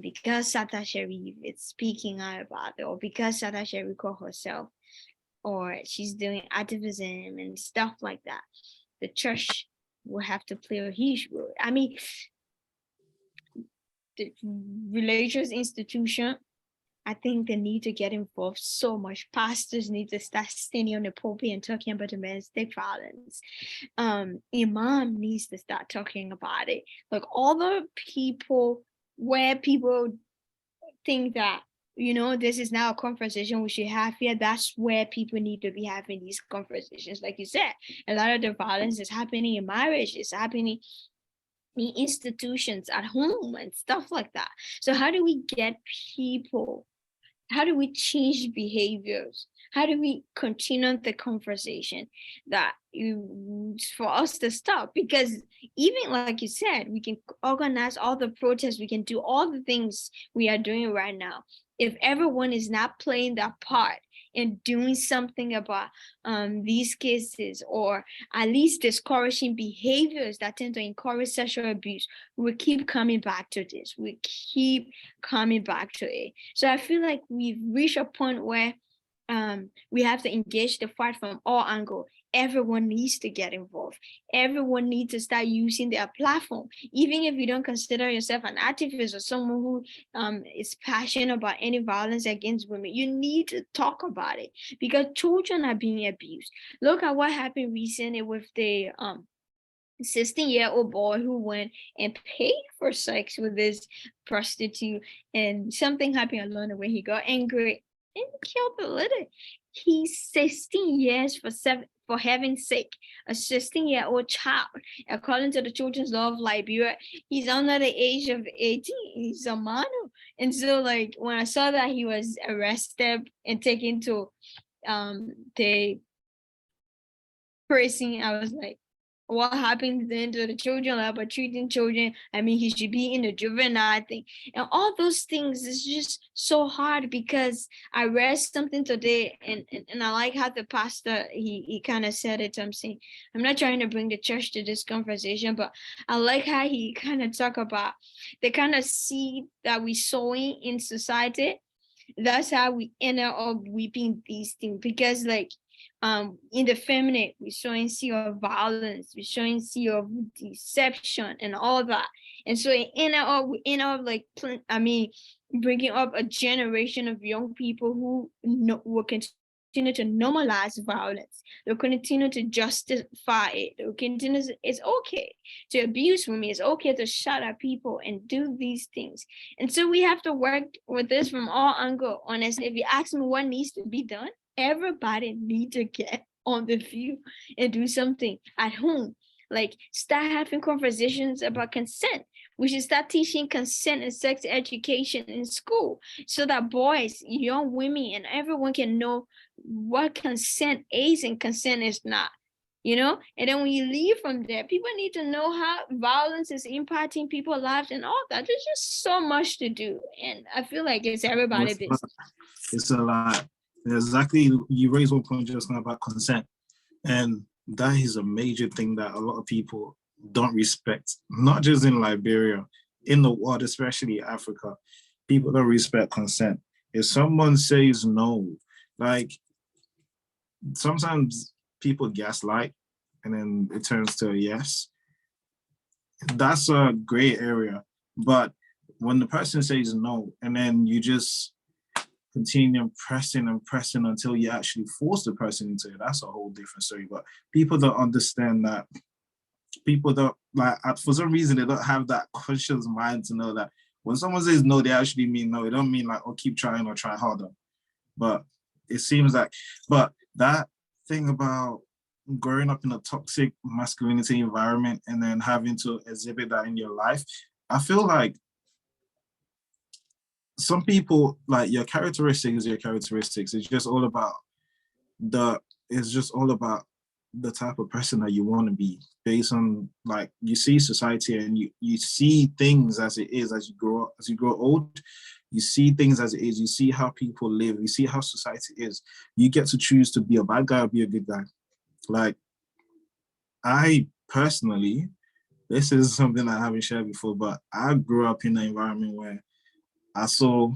Speaker 4: because Satta Sharif is speaking out about it, or because Satta Sharif called herself, or she's doing activism and stuff like that. The church will have to play a huge role. I mean, the religious institution, I think they need to get involved so much. Pastors need to start standing on the pulpit and talking about domestic violence. Imam needs to start talking about it. Like all the people where people think that, this is now a conversation we should have here. That's where people need to be having these conversations. Like you said, a lot of the violence is happening in marriage, it's happening in institutions at home and stuff like that. So how do we get people? How do we change behaviors? How do we continue the conversation for us to stop? Because even like you said, we can organize all the protests, we can do all the things we are doing right now. If everyone is not playing that part and doing something about these cases, or at least discouraging behaviors that tend to encourage sexual abuse, we keep coming back to this. We keep coming back to it. So I feel like we've reached a point where we have to engage the fight from all angles. Everyone needs to get involved. Everyone needs to start using their platform. Even if you don't consider yourself an activist or someone who is passionate about any violence against women, you need to talk about it because children are being abused. Look at what happened recently with the 16-year-old boy who went and paid for sex with this prostitute, and something happened along the way. He got angry and killed the lady. He's 16 years for having sex. A 16-year-old child, according to the children's law of Liberia, he's under the age of 18. He's a minor. And so like when I saw that he was arrested and taken to the prison, I was like, what happens then to the children about treating children. I mean, he should be in the juvenile thing. And all those things is just so hard, because I read something today, and I like how the pastor, he kind of said it. I'm saying, I'm not trying to bring the church to this conversation, but I like how he kind of talk about the kind of seed that we sowing in society. That's how we end up weeping these things, because like in the feminine, we're showing sea of violence, we're showing sea of deception and all that. And so we end up like, I mean, bringing up a generation of young people who will continue to normalize violence. They'll continue to justify it. They'll continue to, it's okay to abuse women. It's okay to shut at people and do these things. And so we have to work with this from all angles. Honestly, if you ask me what needs to be done, everybody needs to get on the field and do something at home. Like, start having conversations about consent. We should start teaching consent and sex education in school, so that boys, young women, and everyone can know what consent is and consent is not. You know, and then when you leave from there, people need to know how violence is impacting people's lives and all that. There's just so much to do, and I feel like it's everybody's business.
Speaker 1: It's a lot. Exactly. You raised one point just now about consent, and that is a major thing that a lot of people don't respect, not just in Liberia, in the world, especially Africa. People don't respect consent. If someone says no, like, sometimes people gaslight and then it turns to a yes. That's a gray area. But when the person says no, and then you just continue pressing until you actually force the person into it, that's a whole different story. But people don't understand that. People don't, like, for some reason, they don't have that conscious mind to know that when someone says no, they actually mean no. It don't mean like, oh, keep trying or try harder. But it seems like, but that thing about growing up in a toxic masculinity environment and then having to exhibit that in your life, I feel like some people, like, your characteristics is your characteristics. It's just all about the type of person that you want to be, based on, like, you see society and you see things as it is. As you grow up, as you grow old, you see things as it is. You see how people live. You see how society is. You get to choose to be a bad guy or be a good guy. Like, I personally, this is something I haven't shared before, but I grew up in an environment where I saw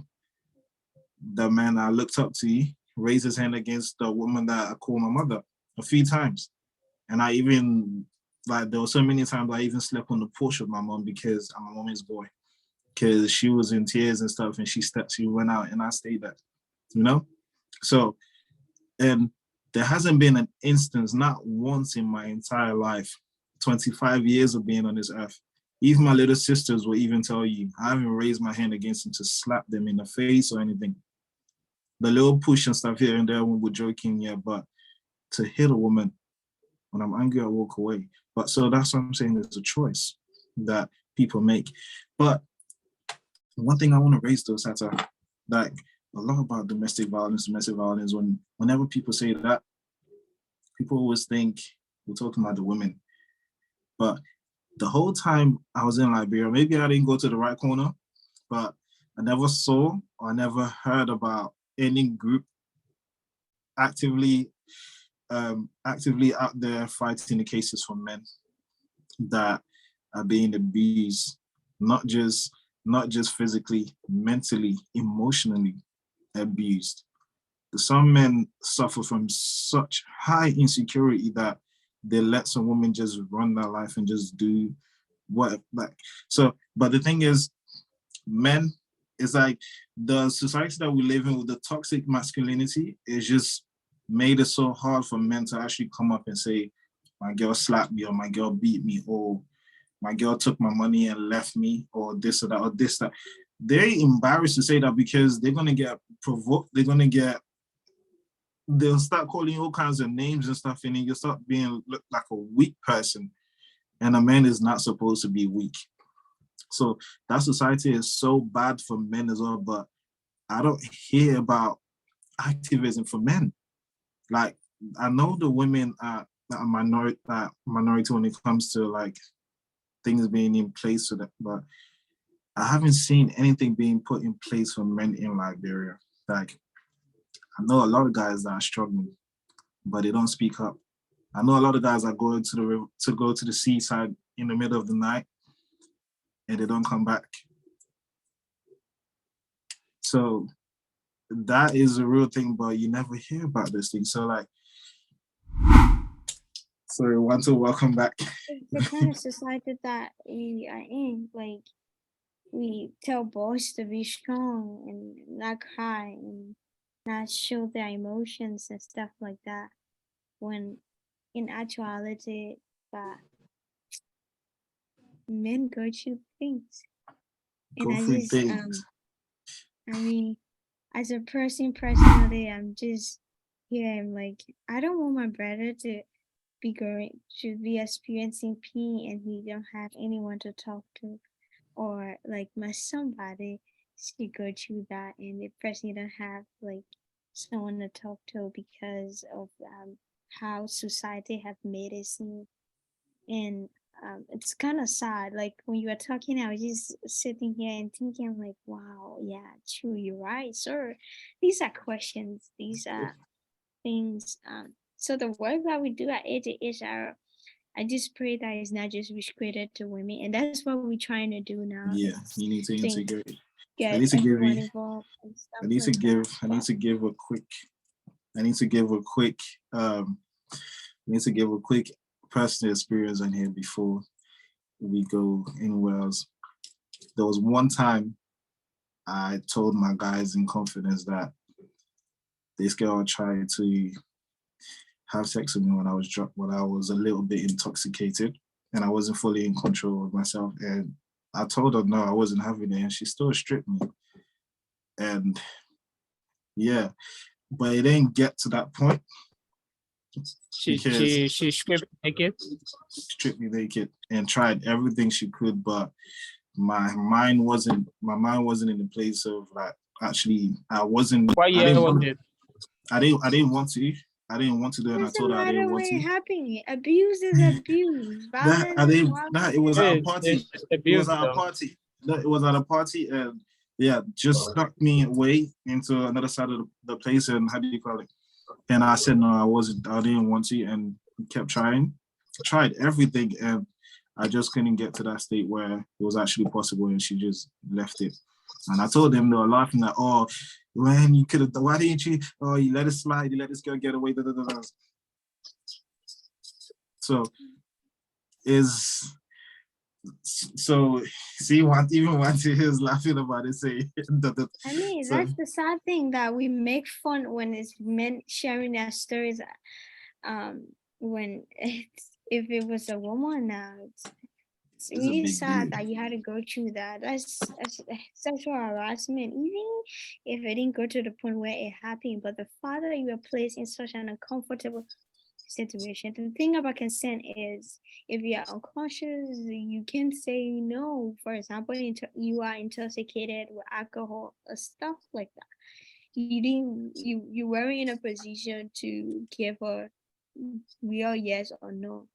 Speaker 1: the man I looked up to raise his hand against the woman that I call my mother a few times. And I even, like, there were so many times I even slept on the porch with my mom because I'm a mommy's boy. Because she was in tears and stuff, and she went out and I stayed there, you know? So, and there hasn't been an instance, not once in my entire life, 25 years of being on this earth. Even my little sisters will even tell you, I haven't raised my hand against them to slap them in the face or anything. The little push and stuff here and there when we're joking, yeah, but to hit a woman, when I'm angry, I walk away. But so that's what I'm saying, it's a choice that people make. But one thing I want to raise though, Satta, like, a lot about domestic violence, whenever people say that, people always think we're talking about the women. But the whole time I was in Liberia, maybe I didn't go to the right corner, but I never saw or I never heard about any group actively out there fighting the cases for men that are being abused, not just physically, mentally, emotionally abused. Some men suffer from such high insecurity that they let some women just run their life and just do what, like, so. But the thing is, men, it's like the society that we live in with the toxic masculinity is just made it so hard for men to actually come up and say, my girl slapped me, or my girl beat me, or my girl took my money and left me, or this or that, or this, that. They're embarrassed to say that because they're going to get provoked. They'll start calling all kinds of names and stuff, and then you'll start being look like a weak person. And a man is not supposed to be weak. So that society is so bad for men as well, but I don't hear about activism for men. Like, I know the women are, a minority when it comes to like things being in place for that, but I haven't seen anything being put in place for men in Liberia. Like, I know a lot of guys that are struggling, but they don't speak up. I know a lot of guys are going to the river, to go to the seaside in the middle of the night, and they don't come back. So that is a real thing, but you never hear about this thing. So like, sorry, Wantoe, welcome back.
Speaker 4: It's the kind of society that we are in. Like, we tell boys to be strong and not cry and not show their emotions and stuff like that. When in actuality, that men go through things. And
Speaker 1: Go
Speaker 4: I
Speaker 1: through
Speaker 4: just,
Speaker 1: things.
Speaker 4: I mean, as a person personally, I'm just here. I'm like, I don't want my brother to be experiencing pain and he don't have anyone to talk to, or like my somebody should go through that and the person don't have like someone to talk to because of how society have made it seem. And it's kind of sad. Like when you were talking, I was just sitting here and thinking, I'm like, wow, yeah, true, you're right, sir. These are questions. These are things. So the work that we do at AJHR, I just pray that it's not just restricted to women, and that's what we're trying to do now.
Speaker 1: Yeah,
Speaker 4: Is
Speaker 1: you need to
Speaker 4: think
Speaker 1: integrate. I
Speaker 4: get
Speaker 1: need to give
Speaker 4: everyone
Speaker 1: you.
Speaker 4: involved and stuff
Speaker 1: I need to
Speaker 4: like that.
Speaker 1: give. I need to give a quick. I need to give a quick. I need to give a quick personal experience on here before we go anywhere else. There was one time I told my guys in confidence that this girl tried to have sex with me when I was drunk, when I was a little bit intoxicated and I wasn't fully in control of myself. And I told her no, I wasn't having it, and she still stripped me. And yeah, but it didn't get to that point because
Speaker 3: She stripped naked.
Speaker 1: stripped me naked and tried everything she could, but my mind wasn't in the place of like actually I wasn't.
Speaker 3: What year was it?
Speaker 1: I didn't want to. I didn't want to do it, and I told
Speaker 4: Doesn't
Speaker 1: her I didn't
Speaker 4: matter
Speaker 1: want
Speaker 4: when it
Speaker 1: to.
Speaker 4: happened. Abuse is abuse.
Speaker 1: That I
Speaker 4: Violence is
Speaker 1: didn't. That
Speaker 4: violence.
Speaker 1: it was at a
Speaker 3: It's
Speaker 1: party. It
Speaker 3: abuse
Speaker 1: was at a
Speaker 3: though.
Speaker 1: party. No, it was at a party, and yeah, just stuck me away into another side of the place. And how do you call it? And I said no, I wasn't. I didn't want to, and kept trying. Tried everything, and I just couldn't get to that state where it was actually possible, and she just left it. And I told them, they were laughing like, oh, when you could have, why didn't you? Oh, you let it slide, you let this girl get away. Da, da, da, da. So see, even Wantoe is laughing about it, say
Speaker 4: I mean,
Speaker 1: so,
Speaker 4: that's the sad thing, that we make fun when it's men sharing their stories. When if it was a woman now, it's
Speaker 1: it's a
Speaker 4: really
Speaker 1: big
Speaker 4: sad
Speaker 1: deal.
Speaker 4: that you had to go through that. That's sexual harassment, even if it didn't go to the point where it happened. But the fact that you were placed in such an uncomfortable situation. The thing about consent is, if you are unconscious, you can say no. For example, you are intoxicated with alcohol or stuff like that. You weren't in a position to give a real yes or no.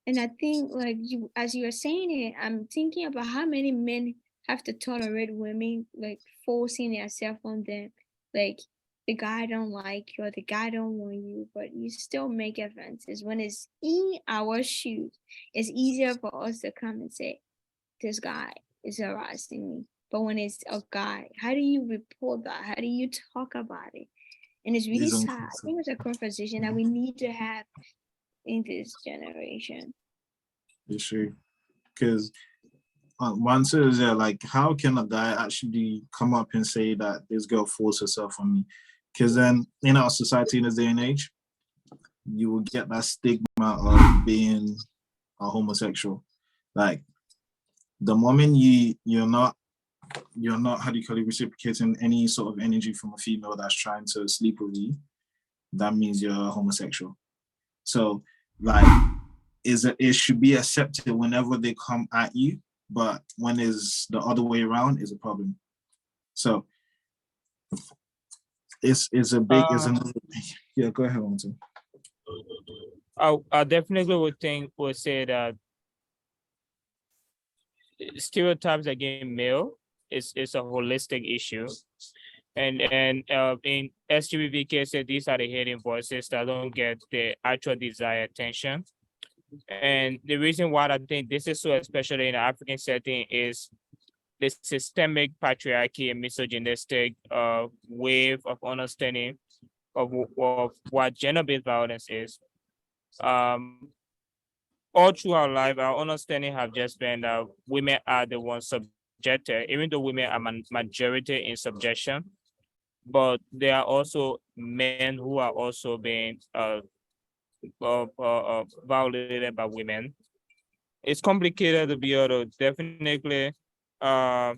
Speaker 4: And I think, like, you, as you are saying it, I'm thinking about how many men have to tolerate women like forcing themselves on them, like the guy don't like you or the guy don't want you, but you still make advances. When it's in our shoes, it's easier for us to come and say, this guy is harassing me. But when it's a guy, how do you report that? How do you talk about it? And it's really sad. I think it's a conversation that we need to have in this generation.
Speaker 1: It's true. Because one says, yeah, like, how can a guy actually come up and say that this girl forced herself on me? Because then in our society in this day and age, you will get that stigma of being a homosexual. Like, the moment you're not how do you call it, reciprocating any sort of energy from a female that's trying to sleep with you, that means you're homosexual. So like, it should be accepted whenever they come at you, but when it's the other way around is a problem. So it's a big, it's another, yeah, go ahead, Wantoe.
Speaker 3: I definitely would say that stereotypes against male is a holistic issue. And in SGBV cases, these are the hidden voices that don't get the actual desired attention. And the reason why I think this is so, especially in the African setting, is the systemic patriarchy and misogynistic wave of understanding of what gender-based violence is. Um, all through our life, our understanding have just been that women are the ones subjected, even though women are majority in subjection, but there are also men who are also being violated by women. It's complicated to be able to definitely, uh,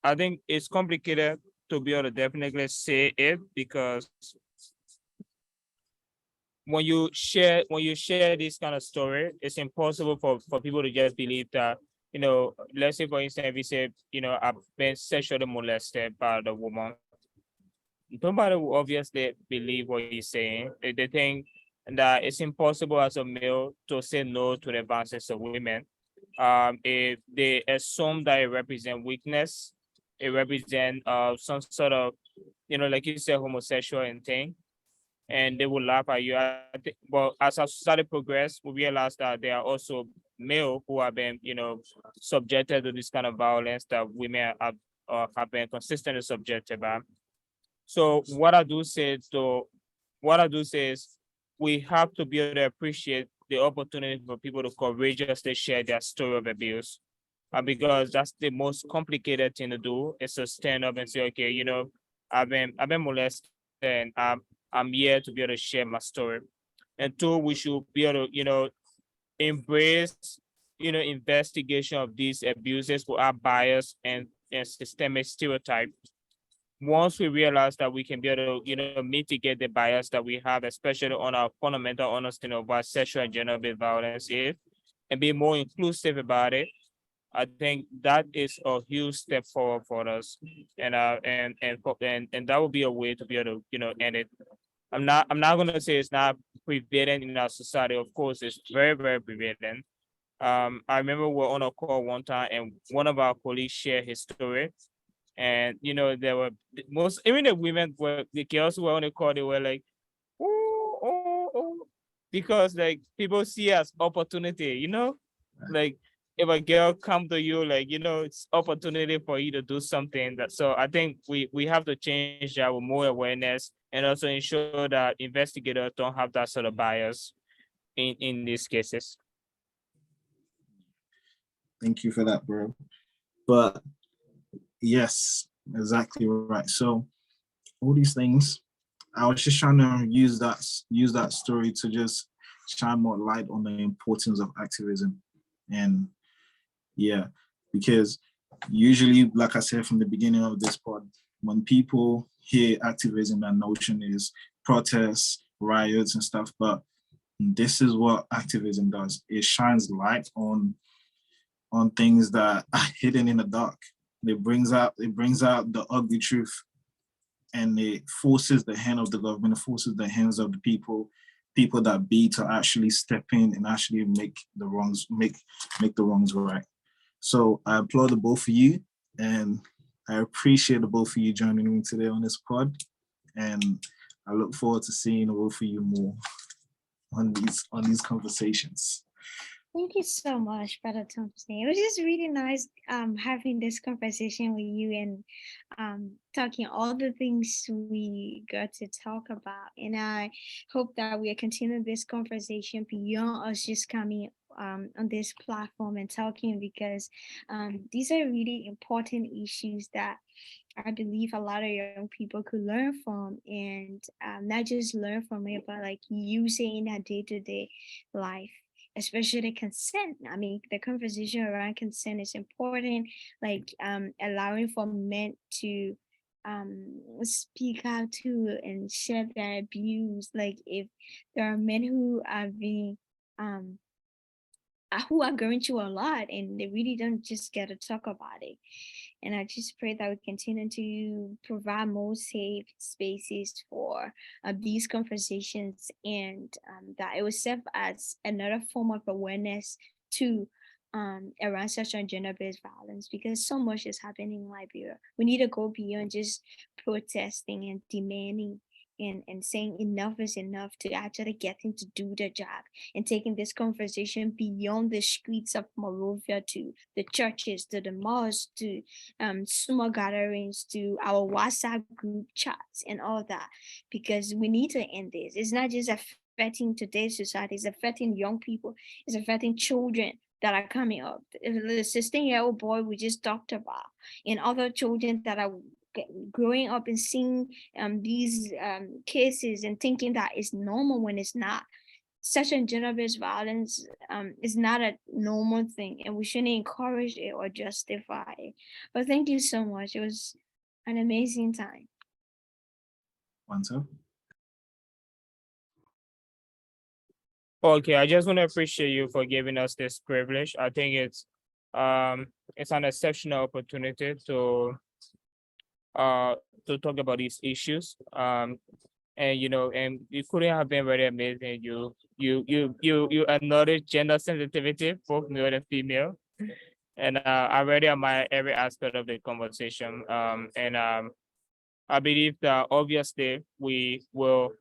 Speaker 3: I think it's complicated to be able to definitely say it, because when you share this kind of story, it's impossible for people to just believe that, let's say for instance, if we say, I've been sexually molested by the woman, nobody will obviously believe what he's saying. They think that it's impossible as a male to say no to the advances of women. If they assume that it represents weakness, it represents some sort of, like you said, homosexual and thing, and they will laugh at you. But as our society progress, we realize that there are also male who have been, subjected to this kind of violence that women have been consistently subjected by. So what I do say is we have to be able to appreciate the opportunity for people to courageously share their story of abuse. Because that's the most complicated thing to do, is to stand up and say, okay, I've been molested, and I'm here to be able to share my story. And two, we should be able to, embrace, investigation of these abuses without bias and systemic stereotype. Once we realize that we can be able to, mitigate the bias that we have, especially on our fundamental understanding of what sexual and gender-based violence is, and be more inclusive about it, I think that is a huge step forward for us, and that would be a way to be able to, end it. I'm not gonna say it's not prevalent in our society. Of course, it's very, very prevalent. I remember we were on a call one time, and one of our colleagues shared his story, and there were most, even the women were, the girls who were on the call, they were like, oh, oh, oh, because like people see as opportunity, like if a girl come to you, like, it's opportunity for you to do something. That, so I think we have to change that with more awareness, and also ensure that investigators don't have that sort of bias in these cases.
Speaker 1: Thank you for that, bro. But yes, exactly right. So all these things, I was just trying to use that story to just shine more light on the importance of activism. And yeah, because usually, like I said from the beginning of this pod, when people hear activism, that notion is protests, riots, and stuff. But this is what activism does. It shines light on things that are hidden in the dark. It brings out the ugly truth, and it forces the hand of the government, it forces the hands of the people that be, to actually step in and actually make the wrongs right. So I applaud the both of you, and I appreciate the both of you joining me today on this pod. And I look forward to seeing the both of you more on these conversations.
Speaker 4: Thank you so much, Brother Thompson. It was just really nice having this conversation with you, and talking all the things we got to talk about. And I hope that we continue this conversation beyond us just coming on this platform and talking, because these are really important issues that I believe a lot of young people could learn from, and not just learn from it, but like use it in their day-to-day life, especially consent. I mean, the conversation around consent is important, like allowing for men to speak out to and share their abuse. Like if there are men who are being who are going through a lot and they really don't just get to talk about it. And I just pray that we continue to provide more safe spaces for these conversations, and that it will serve as another form of awareness to around sexual and gender-based violence, because so much is happening in Liberia. We need to go beyond just protesting and demanding and saying enough is enough, to actually getting to do the job and taking this conversation beyond the streets of Monrovia to the churches, to the mosques, to small gatherings, to our WhatsApp group chats and all that, because we need to end this. It's not just affecting today's society, it's affecting young people, it's affecting children that are coming up. The 16-year-old boy we just talked about, and other children that are growing up and seeing these cases and thinking that it's normal when it's not. Sexual and gender-based violence is not a normal thing, and we shouldn't encourage it or justify it. But thank you so much. It was an amazing time.
Speaker 1: Wantoe?
Speaker 3: Okay, I just want to appreciate you for giving us this privilege. I think it's an exceptional opportunity to talk about these issues. And and it couldn't have been very amazing. You acknowledge gender sensitivity, both male and female. And I really admire every aspect of the conversation. I believe that obviously we'll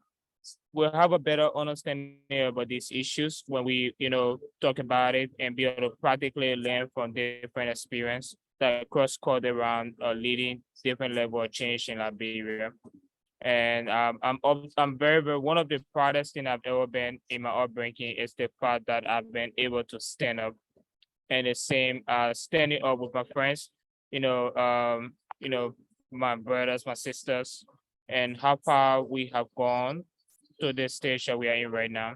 Speaker 3: have a better understanding about these issues when we, talk about it and be able to practically learn from different experience that cross-cut around leading different level of change in Liberia. And I'm very, one of the proudest thing I've ever been in my upbringing is the fact that I've been able to stand up. And the same, standing up with my friends, my brothers, my sisters, and how far we have gone to this stage that we are in right now.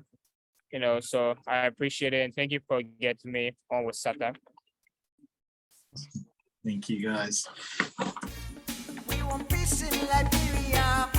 Speaker 3: So I appreciate it, and thank you for getting me on with Satta.
Speaker 1: Thank you, guys.
Speaker 5: We want peace in Liberia.